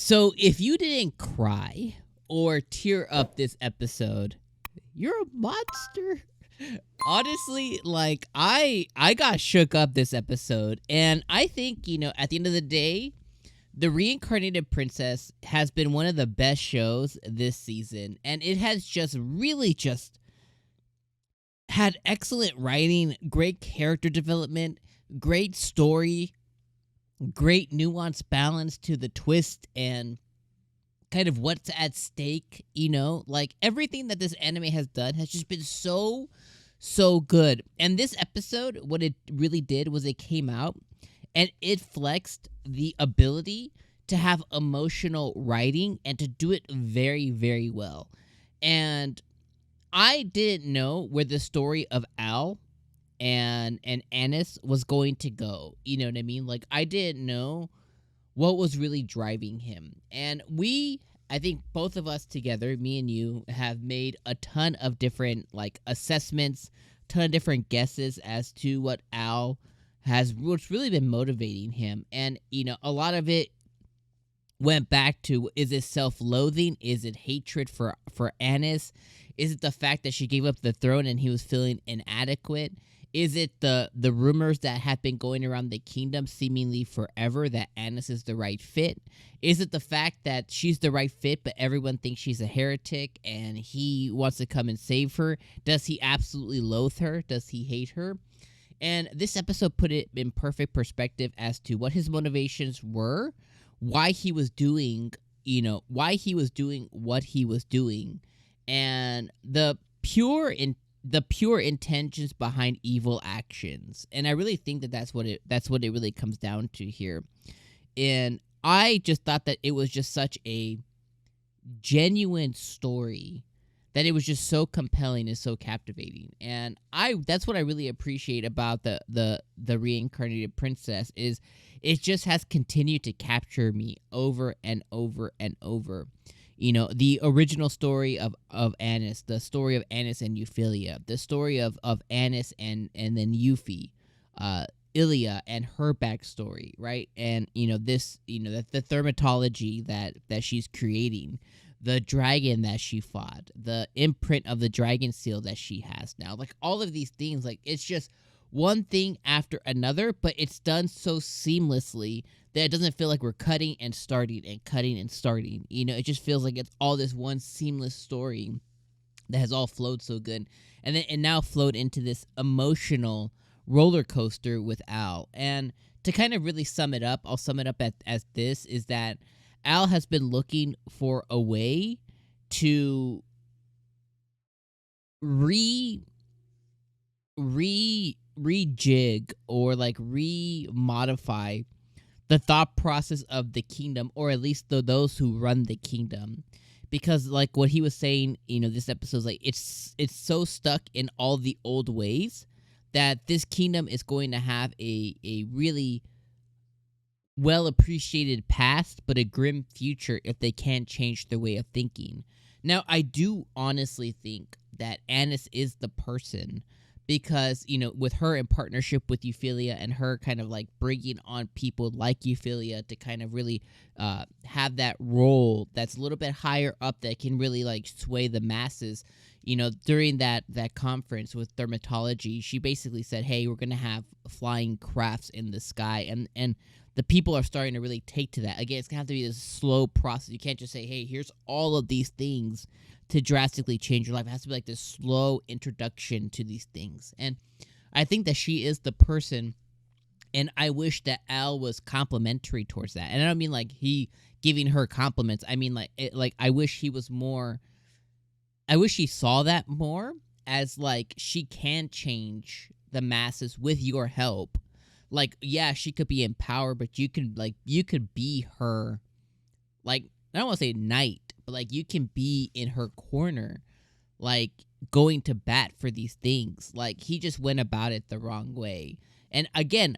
So if you didn't cry or tear up this episode, you're a monster. Honestly, like I got shook up this episode, and I think, at the end of the day, The Reincarnated Princess has been one of the best shows this season, and it has just really just had excellent writing, great character development, great story, great nuanced balance to the twist and kind of what's at stake, like everything that this anime has done has just been so good. And this episode, what it really did was it came out and it flexed the ability to have emotional writing and to do it very, very well. And I didn't know where the story of Al and Anis was going to go. You know what I mean? Like, I didn't know what was really driving him. And I think both of us together, me and you, have made a ton of different like assessments, ton of different guesses as to what Al has, what's really been motivating him. And a lot of it went back to, is it self-loathing? Is it hatred for Anis? Is it the fact that she gave up the throne and he was feeling inadequate? Is it the rumors that have been going around the kingdom seemingly forever that Anis is the right fit? Is it the fact that she's the right fit but everyone thinks she's a heretic and he wants to come and save her? Does he absolutely loathe her? Does he hate her? And this episode put it in perfect perspective as to what his motivations were, why he was doing, what he was doing, and the pure intentions behind evil actions. And I really think that that's what it really comes down to here. And I just thought that it was just such a genuine story that it was just so compelling and so captivating. And that's what I really appreciate about the Reincarnated Princess, is it just has continued to capture me over and over and over. The original story of Anis, the story of Anis and Euphyllia, the story of Anis and then Yuffie, Ilya and her backstory, right? And the thermatology that she's creating, the dragon that she fought, the imprint of the dragon seal that she has now, like all of these things, like it's just one thing after another, but it's done so seamlessly that it doesn't feel like we're cutting and starting and cutting and starting. It just feels like it's all this one seamless story that has all flowed so good. And then it now flowed into this emotional roller coaster with Al. And to kind of really sum it up, I'll sum it up as this, is that Al has been looking for a way to rejig or like re-modify the thought process of the kingdom, or at least those who run the kingdom. Because like what he was saying, this episode's like it's so stuck in all the old ways that this kingdom is going to have a really well appreciated past, but a grim future if they can't change their way of thinking. Now, I do honestly think that Anis is the person, because with her in partnership with Euphyllia and her kind of like bringing on people like Euphyllia to kind of really have that role that's a little bit higher up that can really like sway the masses. During that conference with dermatology, she basically said, hey, we're gonna have flying crafts in the sky, and the people are starting to really take to that. Again, it's gonna have to be this slow process. You can't just say, hey, here's all of these things to drastically change your life. It has to be like this slow introduction to these things. And I think that she is the person, and I wish that Al was complimentary towards that. And I don't mean like he giving her compliments. I mean like I wish he was more, I wish he saw that more as like she can change the masses with your help. Like, yeah, she could be in power, but you could be her, like, I don't want to say knight, but like you can be in her corner, like going to bat for these things. Like, he just went about it the wrong way. And again,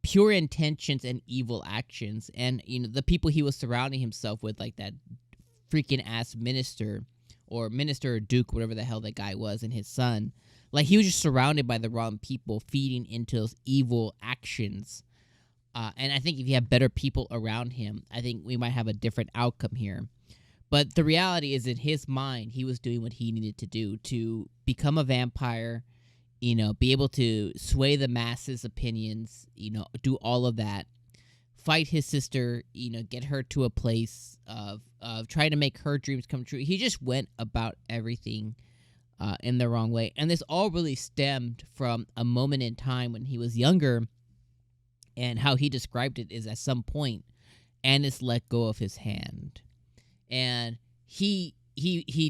pure intentions and evil actions. And the people he was surrounding himself with, like that freaking ass minister or duke, whatever the hell that guy was, and his son, like he was just surrounded by the wrong people feeding into those evil actions. And I think if you have better people around him, I think we might have a different outcome here. But the reality is, in his mind, he was doing what he needed to do to become a vampire, be able to sway the masses' opinions, do all of that, fight his sister, get her to a place of trying to make her dreams come true. He just went about everything in the wrong way. And this all really stemmed from a moment in time when he was younger, and how he described it is at some point, Annis let go of his hand. And he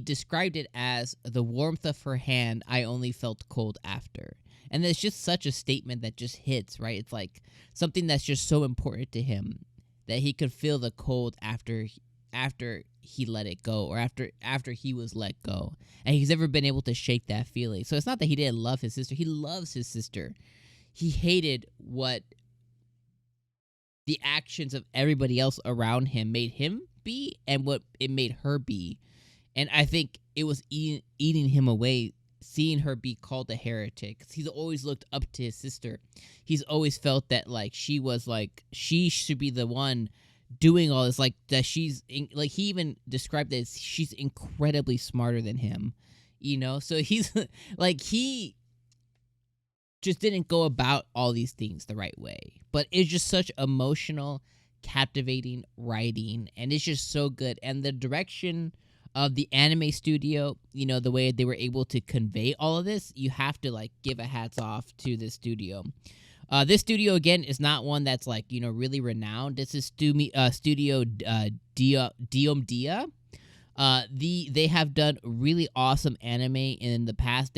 described it as the warmth of her hand I only felt cold after. And it's just such a statement that just hits, right? It's like something that's just so important to him that he could feel the cold after he let it go, or after he was let go. And he's never been able to shake that feeling. So it's not that he didn't love his sister. He loves his sister. He hated what the actions of everybody else around him made him be, and what it made her be. And I think it was eating him away, seeing her be called a heretic. He's always looked up to his sister. He's always felt that she should be the one doing all this, that she's he even described it as she's incredibly smarter than him, so he's he just didn't go about all these things the right way. But it's just such emotional, captivating writing, and it's just so good. And the direction of the anime studio, the way they were able to convey all of this, you have to give a hats off to this studio. This studio, again, is not one that's really renowned. This is Studio 𝐜𝐴. They have done really awesome anime in the past.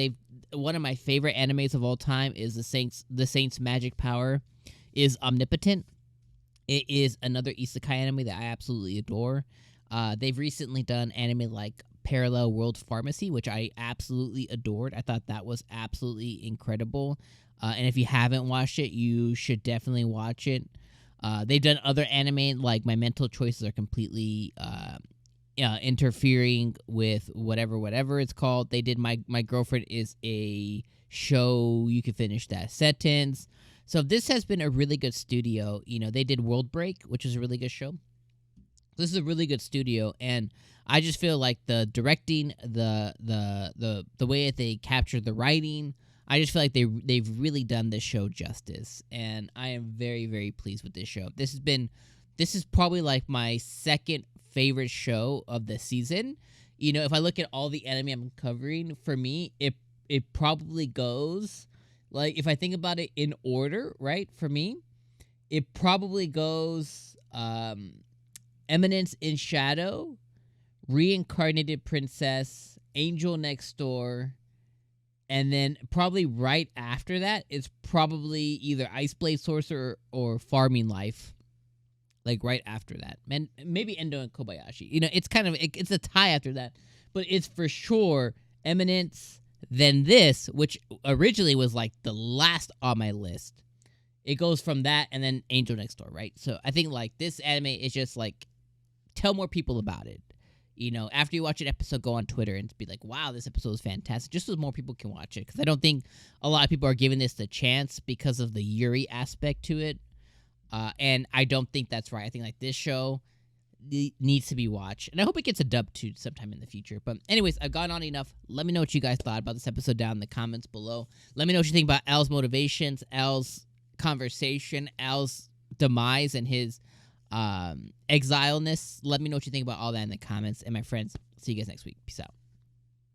One of my favorite animes of all time is the Saint's magic power is omnipotent. It is another isekai anime that I absolutely adore. They've recently done anime like Parallel World Pharmacy, which I absolutely adored. I thought that was absolutely incredible. And if you haven't watched it, you should definitely watch it. They've done other anime like My Mental Choices Are Completely interfering with whatever it's called. They did My Girlfriend Is a Show. You can finish that sentence. So this has been a really good studio. They did World Break, which is a really good show. This is a really good studio, and I just feel like the directing, the way that they captured the writing, I just feel like they've really done this show justice, and I am very, very pleased with this show. This is probably my second favorite show of the season. If I look at all the anime I'm covering, for me, it probably goes if I think about it in order, right? For me, it probably goes Eminence in Shadow, Reincarnated Princess, Angel Next Door, and then probably right after that is probably either Ice Blade Sorcerer or Farming Life. Right after that. And maybe Endo and Kobayashi. It's a tie after that. But it's for sure Eminence, then this, which originally was the last on my list. It goes from that and then Angel Next Door, right? So I think this anime is just tell more people about it. After you watch an episode, go on Twitter and be like, wow, this episode is fantastic, just so more people can watch it. Because I don't think a lot of people are giving this the chance because of the Yuri aspect to it. And I don't think that's right. I think this show needs to be watched. And I hope it gets a dub too sometime in the future. But anyways, I've gone on enough. Let me know what you guys thought about this episode down in the comments below. Let me know what you think about L's motivations, L's conversation, L's demise, and his exileness. Let me know what you think about all that in the comments. And my friends, see you guys next week. Peace out.